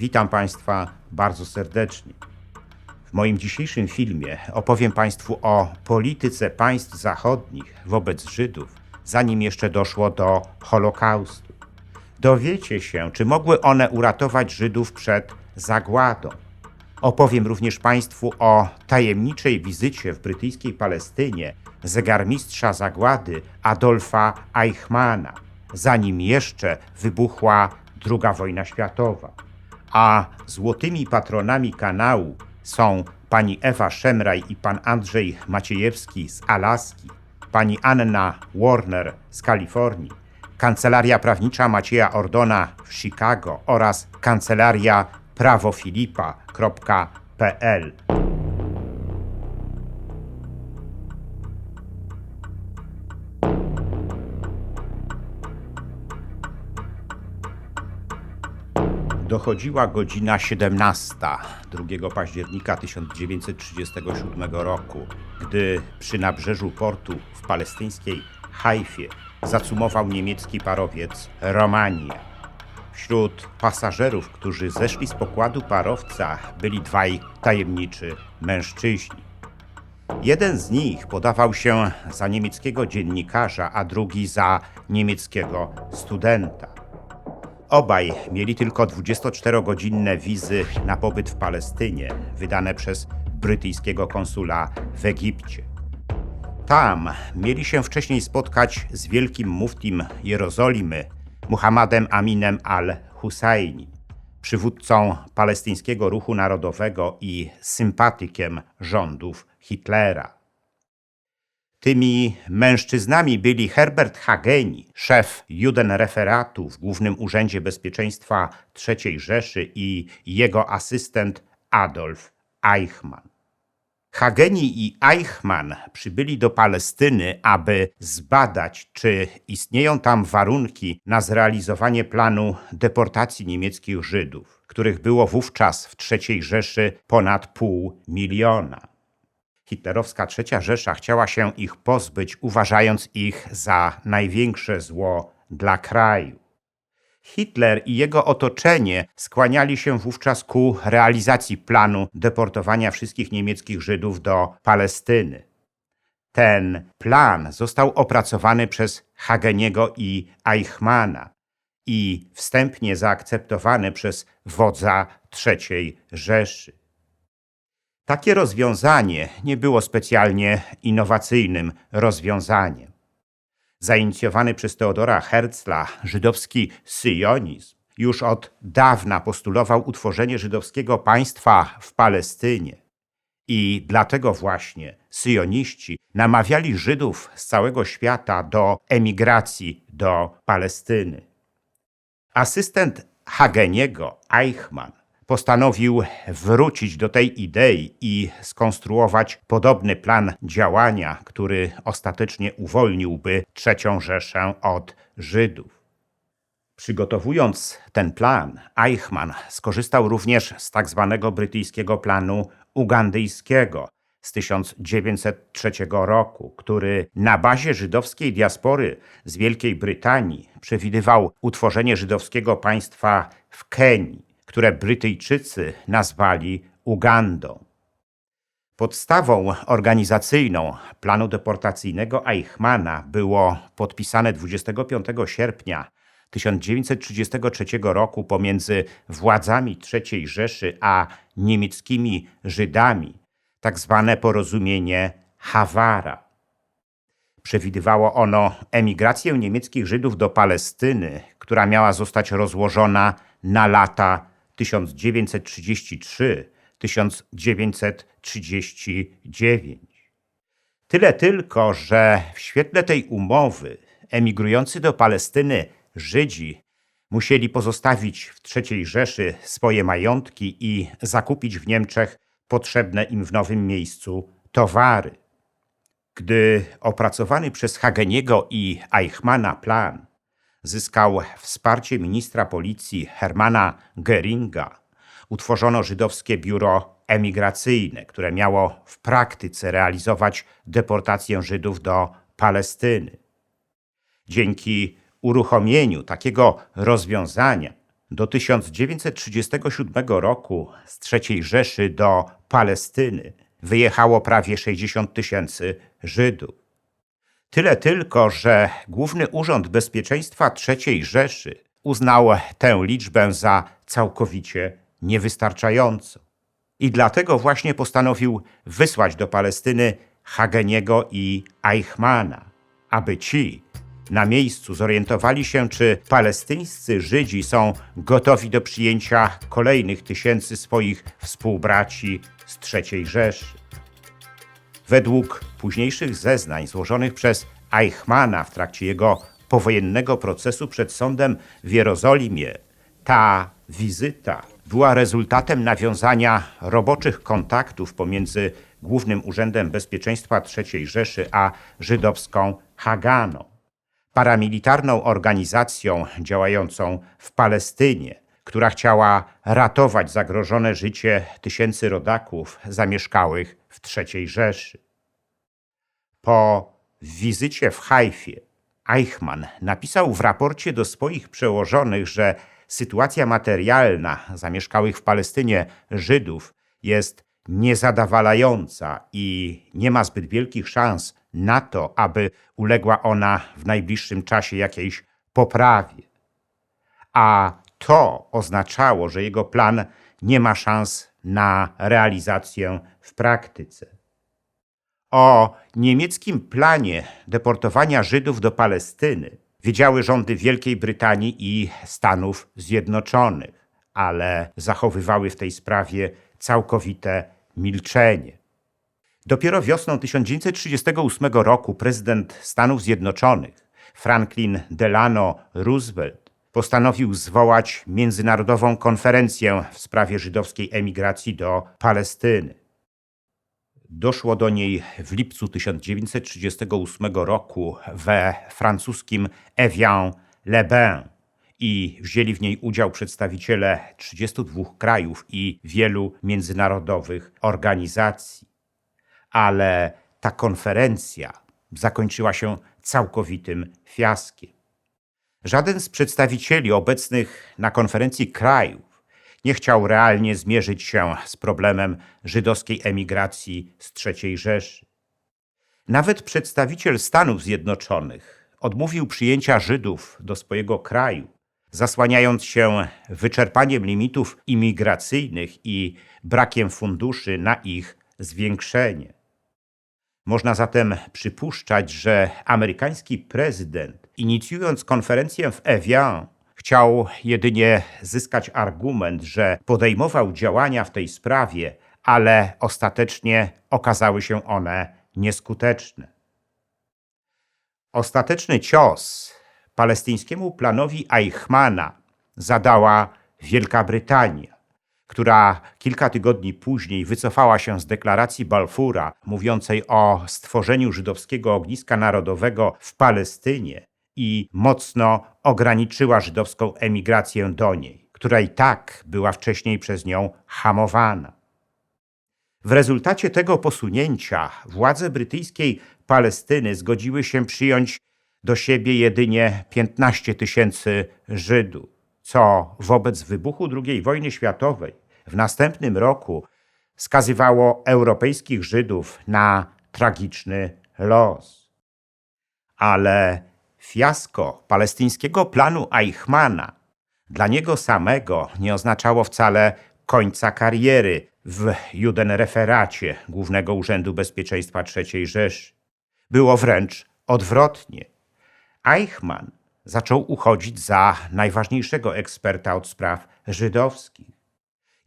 Witam Państwa bardzo serdecznie. W moim dzisiejszym filmie opowiem Państwu o polityce państw zachodnich wobec Żydów, zanim jeszcze doszło do Holokaustu. Dowiecie się, czy mogły one uratować Żydów przed zagładą. Opowiem również Państwu o tajemniczej wizycie w brytyjskiej Palestynie zegarmistrza zagłady Adolfa Eichmanna, zanim jeszcze wybuchła II wojna światowa. A złotymi patronami kanału są pani Ewa Szemraj i pan Andrzej Maciejewski z Alaski, pani Anna Warner z Kalifornii, Kancelaria Prawnicza Macieja Ordona w Chicago oraz Kancelaria prawofilipa.pl. Dochodziła godzina 17 2 października 1937 roku, gdy przy nabrzeżu portu w palestyńskiej Hajfie zacumował niemiecki parowiec Romania. Wśród pasażerów, którzy zeszli z pokładu parowca, byli dwaj tajemniczy mężczyźni. Jeden z nich podawał się za niemieckiego dziennikarza, a drugi za niemieckiego studenta. Obaj mieli tylko 24-godzinne wizy na pobyt w Palestynie, wydane przez brytyjskiego konsula w Egipcie. Tam mieli się wcześniej spotkać z wielkim muftim Jerozolimy, Muhammadem Aminem al-Husajni, przywódcą palestyńskiego ruchu narodowego i sympatykiem rządów Hitlera. Tymi mężczyznami byli Herbert Hageni, szef Judenreferatu w Głównym Urzędzie Bezpieczeństwa III Rzeszy i jego asystent Adolf Eichmann. Hageni i Eichmann przybyli do Palestyny, aby zbadać, czy istnieją tam warunki na zrealizowanie planu deportacji niemieckich Żydów, których było wówczas w III Rzeszy ponad 500 000. Hitlerowska III Rzesza chciała się ich pozbyć, uważając ich za największe zło dla kraju. Hitler i jego otoczenie skłaniali się wówczas ku realizacji planu deportowania wszystkich niemieckich Żydów do Palestyny. Ten plan został opracowany przez Hageniego i Eichmanna i wstępnie zaakceptowany przez wodza III Rzeszy. Takie rozwiązanie nie było specjalnie innowacyjnym rozwiązaniem. Zainicjowany przez Theodora Herzla żydowski syjonizm już od dawna postulował utworzenie żydowskiego państwa w Palestynie. I dlatego właśnie syjoniści namawiali Żydów z całego świata do emigracji do Palestyny. Asystent Hageniego, Eichmann, postanowił wrócić do tej idei i skonstruować podobny plan działania, który ostatecznie uwolniłby III Rzeszę od Żydów. Przygotowując ten plan, Eichmann skorzystał również z tak zwanego brytyjskiego planu ugandyjskiego z 1903 roku, który na bazie żydowskiej diaspory z Wielkiej Brytanii przewidywał utworzenie żydowskiego państwa w Kenii, które Brytyjczycy nazwali Ugandą. Podstawą organizacyjną planu deportacyjnego Eichmanna było podpisane 25 sierpnia 1933 roku pomiędzy władzami III Rzeszy a niemieckimi Żydami, tak zwane porozumienie Hawara. Przewidywało ono emigrację niemieckich Żydów do Palestyny, która miała zostać rozłożona na lata 1933-1939. Tyle tylko, że w świetle tej umowy emigrujący do Palestyny Żydzi musieli pozostawić w III Rzeszy swoje majątki i zakupić w Niemczech potrzebne im w nowym miejscu towary. Gdy opracowany przez Hageniego i Eichmanna plan zyskał wsparcie ministra policji Hermana Göringa, utworzono żydowskie biuro emigracyjne, które miało w praktyce realizować deportację Żydów do Palestyny. Dzięki uruchomieniu takiego rozwiązania Do 1937 roku z III Rzeszy do Palestyny wyjechało prawie 60 000 Żydów. Tyle tylko, że Główny Urząd Bezpieczeństwa III Rzeszy uznał tę liczbę za całkowicie niewystarczającą. I dlatego właśnie postanowił wysłać do Palestyny Hageniego i Eichmanna, aby ci na miejscu zorientowali się, czy palestyńscy Żydzi są gotowi do przyjęcia kolejnych tysięcy swoich współbraci z III Rzeszy. Według późniejszych zeznań złożonych przez Eichmanna w trakcie jego powojennego procesu przed sądem w Jerozolimie, ta wizyta była rezultatem nawiązania roboczych kontaktów pomiędzy Głównym Urzędem Bezpieczeństwa III Rzeszy a żydowską Haganą, paramilitarną organizacją działającą w Palestynie, która chciała ratować zagrożone życie tysięcy rodaków zamieszkałych w III Rzeszy. Po wizycie w Hajfie Eichmann napisał w raporcie do swoich przełożonych, że sytuacja materialna zamieszkałych w Palestynie Żydów jest niezadowalająca i nie ma zbyt wielkich szans na to, aby uległa ona w najbliższym czasie jakiejś poprawie. A to oznaczało, że jego plan nie ma szans na realizację w praktyce. O niemieckim planie deportowania Żydów do Palestyny wiedziały rządy Wielkiej Brytanii i Stanów Zjednoczonych, ale zachowywały w tej sprawie całkowite milczenie. Dopiero wiosną 1938 roku prezydent Stanów Zjednoczonych Franklin Delano Roosevelt postanowił zwołać międzynarodową konferencję w sprawie żydowskiej emigracji do Palestyny. Doszło do niej w lipcu 1938 roku we francuskim Evian-les-Bains i wzięli w niej udział przedstawiciele 32 krajów i wielu międzynarodowych organizacji. Ale ta konferencja zakończyła się całkowitym fiaskiem. Żaden z przedstawicieli obecnych na konferencji krajów nie chciał realnie zmierzyć się z problemem żydowskiej emigracji z III Rzeszy. Nawet przedstawiciel Stanów Zjednoczonych odmówił przyjęcia Żydów do swojego kraju, zasłaniając się wyczerpaniem limitów imigracyjnych i brakiem funduszy na ich zwiększenie. Można zatem przypuszczać, że amerykański prezydent, inicjując konferencję w Evian, chciał jedynie zyskać argument, że podejmował działania w tej sprawie, ale ostatecznie okazały się one nieskuteczne. Ostateczny cios palestyńskiemu planowi Eichmanna zadała Wielka Brytania, która kilka tygodni później wycofała się z deklaracji Balfoura mówiącej o stworzeniu żydowskiego ogniska narodowego w Palestynie i mocno ograniczyła żydowską emigrację do niej, która i tak była wcześniej przez nią hamowana. W rezultacie tego posunięcia władze brytyjskiej Palestyny zgodziły się przyjąć do siebie jedynie 15 000 Żydów, co wobec wybuchu II wojny światowej w następnym roku skazywało europejskich Żydów na tragiczny los. Ale fiasko palestyńskiego planu Eichmanna dla niego samego nie oznaczało wcale końca kariery w Judenreferacie Głównego Urzędu Bezpieczeństwa III Rzeszy. Było wręcz odwrotnie. Eichmann zaczął uchodzić za najważniejszego eksperta od spraw żydowskich.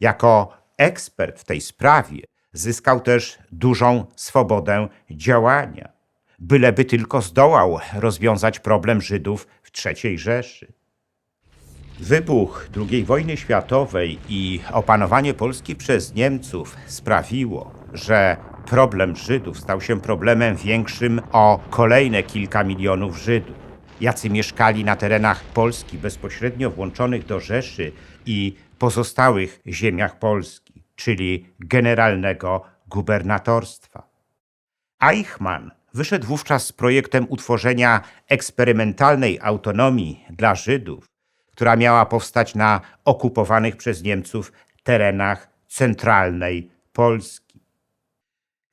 Jako ekspert w tej sprawie zyskał też dużą swobodę działania, byleby tylko zdołał rozwiązać problem Żydów w III Rzeszy. Wybuch II wojny światowej i opanowanie Polski przez Niemców sprawiło, że problem Żydów stał się problemem większym o kolejne kilka milionów Żydów, jacy mieszkali na terenach Polski bezpośrednio włączonych do Rzeszy i pozostałych ziemiach Polski, czyli generalnego gubernatorstwa. Eichmann wyszedł wówczas z projektem utworzenia eksperymentalnej autonomii dla Żydów, która miała powstać na okupowanych przez Niemców terenach centralnej Polski.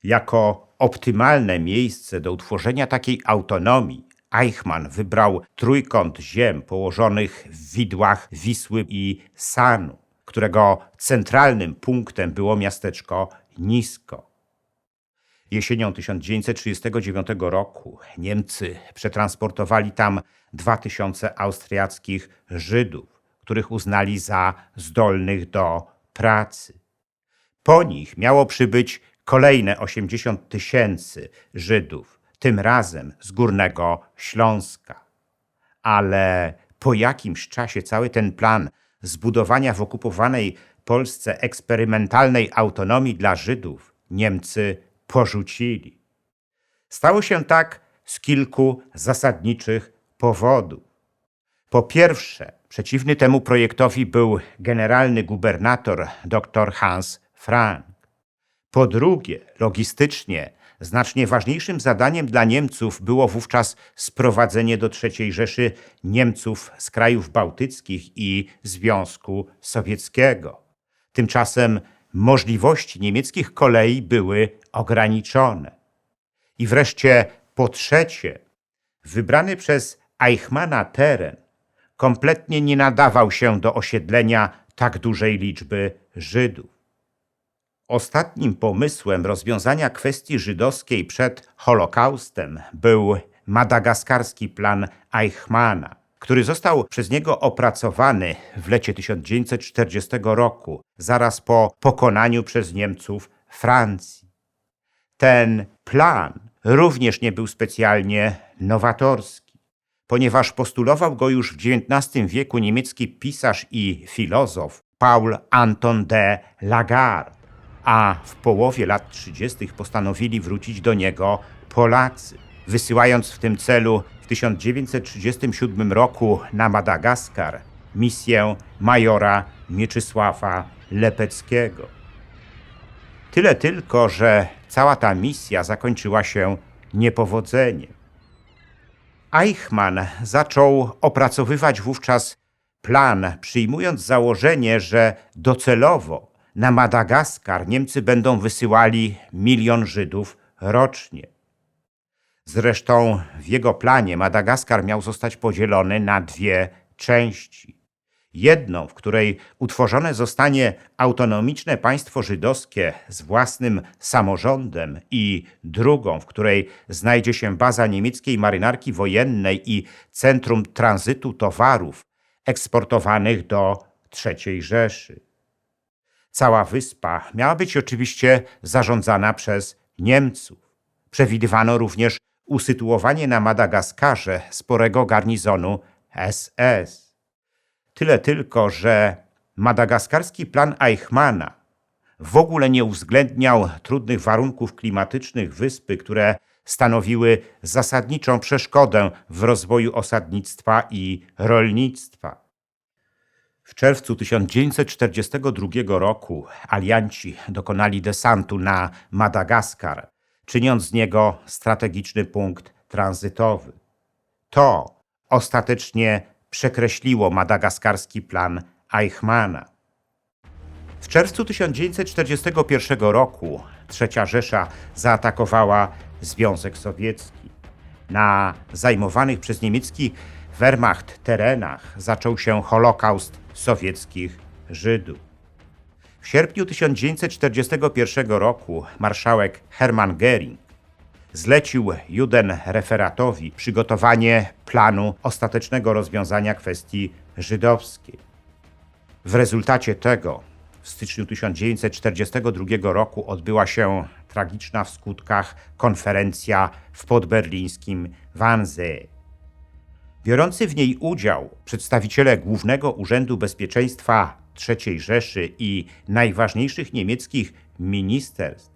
Jako optymalne miejsce do utworzenia takiej autonomii Eichmann wybrał trójkąt ziem położonych w widłach Wisły i Sanu, którego centralnym punktem było miasteczko Nisko. Jesienią 1939 roku Niemcy przetransportowali tam 2000 austriackich Żydów, których uznali za zdolnych do pracy. Po nich miało przybyć kolejne 80 000 Żydów, tym razem z Górnego Śląska. Ale po jakimś czasie cały ten plan zbudowania w okupowanej Polsce eksperymentalnej autonomii dla Żydów Niemcy porzucili. Stało się tak z kilku zasadniczych powodów. Po pierwsze, przeciwny temu projektowi był generalny gubernator dr Hans Frank. Po drugie, logistycznie, znacznie ważniejszym zadaniem dla Niemców było wówczas sprowadzenie do III Rzeszy Niemców z krajów bałtyckich i Związku Sowieckiego. Tymczasem możliwości niemieckich kolei były ograniczone. I wreszcie po trzecie, wybrany przez Eichmanna teren kompletnie nie nadawał się do osiedlenia tak dużej liczby Żydów. Ostatnim pomysłem rozwiązania kwestii żydowskiej przed Holokaustem był madagaskarski plan Eichmanna, który został przez niego opracowany w lecie 1940 roku, zaraz po pokonaniu przez Niemców Francji. Ten plan również nie był specjalnie nowatorski, ponieważ postulował go już w XIX wieku niemiecki pisarz i filozof Paul Anton de Lagarde, a w połowie lat 30. postanowili wrócić do niego Polacy, wysyłając w tym celu w 1937 roku na Madagaskar misję majora Mieczysława Lepeckiego. Tyle tylko, że cała ta misja zakończyła się niepowodzeniem. Eichmann zaczął opracowywać wówczas plan, przyjmując założenie, że docelowo na Madagaskar Niemcy będą wysyłali 1 000 000 Żydów rocznie. Zresztą w jego planie Madagaskar miał zostać podzielony na dwie części. Jedną, w której utworzone zostanie autonomiczne państwo żydowskie z własnym samorządem i drugą, w której znajdzie się baza niemieckiej marynarki wojennej i centrum tranzytu towarów eksportowanych do III Rzeszy. Cała wyspa miała być oczywiście zarządzana przez Niemców. Przewidywano również usytuowanie na Madagaskarze sporego garnizonu SS. Tyle tylko, że madagaskarski plan Eichmanna w ogóle nie uwzględniał trudnych warunków klimatycznych wyspy, które stanowiły zasadniczą przeszkodę w rozwoju osadnictwa i rolnictwa. W czerwcu 1942 roku alianci dokonali desantu na Madagaskar, czyniąc z niego strategiczny punkt tranzytowy. To ostatecznie przekreśliło madagaskarski plan Eichmanna. W czerwcu 1941 roku III Rzesza zaatakowała Związek Sowiecki. Na zajmowanych przez niemiecki Wehrmacht terenach zaczął się Holokaust sowieckich Żydów. W sierpniu 1941 roku marszałek Hermann Göring zlecił Judenreferatowi przygotowanie planu ostatecznego rozwiązania kwestii żydowskiej. W rezultacie tego w styczniu 1942 roku odbyła się tragiczna w skutkach konferencja w podberlińskim Wannsee. Biorący w niej udział przedstawiciele Głównego Urzędu Bezpieczeństwa III Rzeszy i najważniejszych niemieckich ministerstw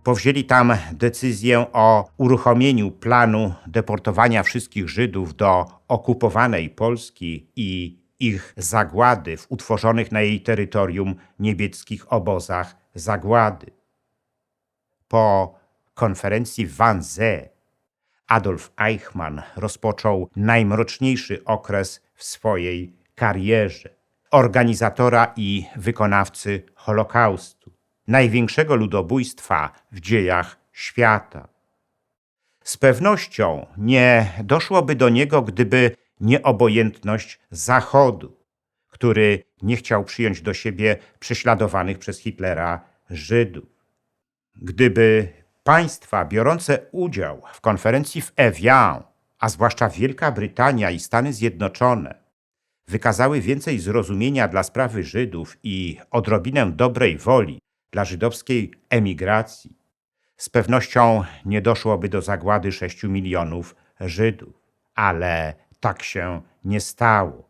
powzięli tam decyzję o uruchomieniu planu deportowania wszystkich Żydów do okupowanej Polski i ich zagłady w utworzonych na jej terytorium niemieckich obozach zagłady. Po konferencji w Wannsee Adolf Eichmann rozpoczął najmroczniejszy okres w swojej karierze organizatora i wykonawcy Holokaustu, największego ludobójstwa w dziejach świata. Z pewnością nie doszłoby do niego, gdyby nie obojętność Zachodu, który nie chciał przyjąć do siebie prześladowanych przez Hitlera Żydów. Gdyby państwa biorące udział w konferencji w Evian, a zwłaszcza Wielka Brytania i Stany Zjednoczone, wykazały więcej zrozumienia dla sprawy Żydów i odrobinę dobrej woli dla żydowskiej emigracji, z pewnością nie doszłoby do zagłady 6 milionów Żydów. Ale tak się nie stało.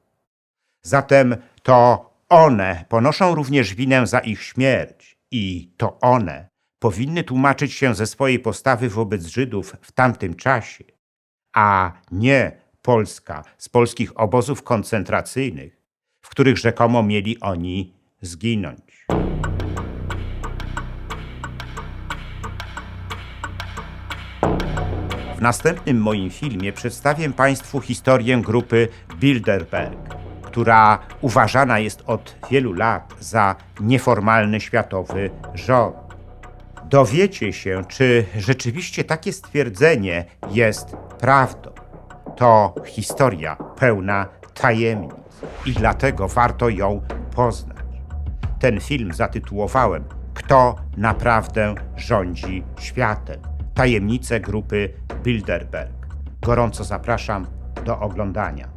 Zatem to one ponoszą również winę za ich śmierć i to one powinny tłumaczyć się ze swojej postawy wobec Żydów w tamtym czasie, a nie Polska z polskich obozów koncentracyjnych, w których rzekomo mieli oni zginąć. W następnym moim filmie przedstawię Państwu historię grupy Bilderberg, która uważana jest od wielu lat za nieformalny światowy rząd. Dowiecie się, czy rzeczywiście takie stwierdzenie jest prawdą. To historia pełna tajemnic i dlatego warto ją poznać. Ten film zatytułowałem „Kto naprawdę rządzi światem? Tajemnice grupy Bilderberg”. Gorąco zapraszam do oglądania.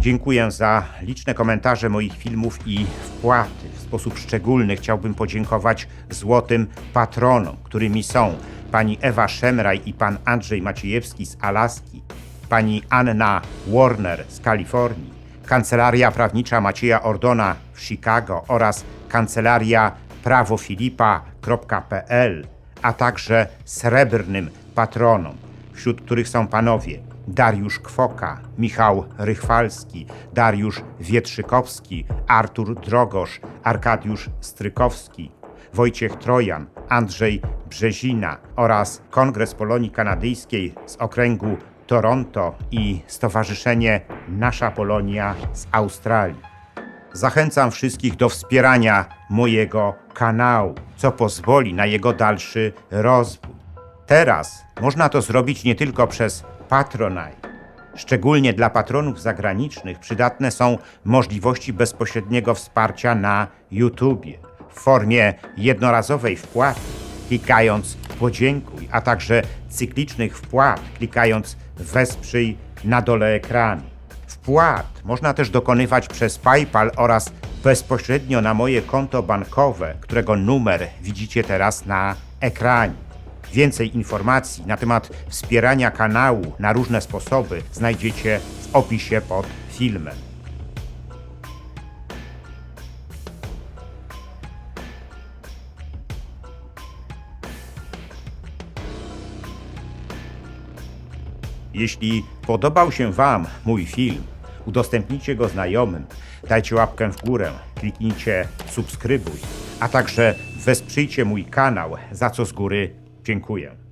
Dziękuję za liczne komentarze moich filmów i wpłaty. W sposób szczególny chciałbym podziękować złotym patronom, którymi są pani Ewa Szemraj i pan Andrzej Maciejewski z Alaski, pani Anna Warner z Kalifornii, Kancelaria Prawnicza Macieja Ordona w Chicago oraz Kancelaria prawofilipa.pl, a także srebrnym patronom, wśród których są panowie Dariusz Kwoka, Michał Rychwalski, Dariusz Wietrzykowski, Artur Drogosz, Arkadiusz Strykowski, Wojciech Trojan, Andrzej Brzezina oraz Kongres Polonii Kanadyjskiej z okręgu Toronto i Stowarzyszenie Nasza Polonia z Australii. Zachęcam wszystkich do wspierania mojego kanału, co pozwoli na jego dalszy rozwój. Teraz można to zrobić nie tylko przez Patronite. Szczególnie dla patronów zagranicznych przydatne są możliwości bezpośredniego wsparcia na YouTubie w formie jednorazowej wpłaty, klikając podziękuj, a także cyklicznych wpłat, klikając wesprzyj na dole ekranu. Wpłat można też dokonywać przez PayPal oraz bezpośrednio na moje konto bankowe, którego numer widzicie teraz na ekranie. Więcej informacji na temat wspierania kanału na różne sposoby znajdziecie w opisie pod filmem. Jeśli podobał się Wam mój film, udostępnijcie go znajomym, dajcie łapkę w górę, kliknijcie subskrybuj, a także wesprzyjcie mój kanał, za co z góry dziękuję.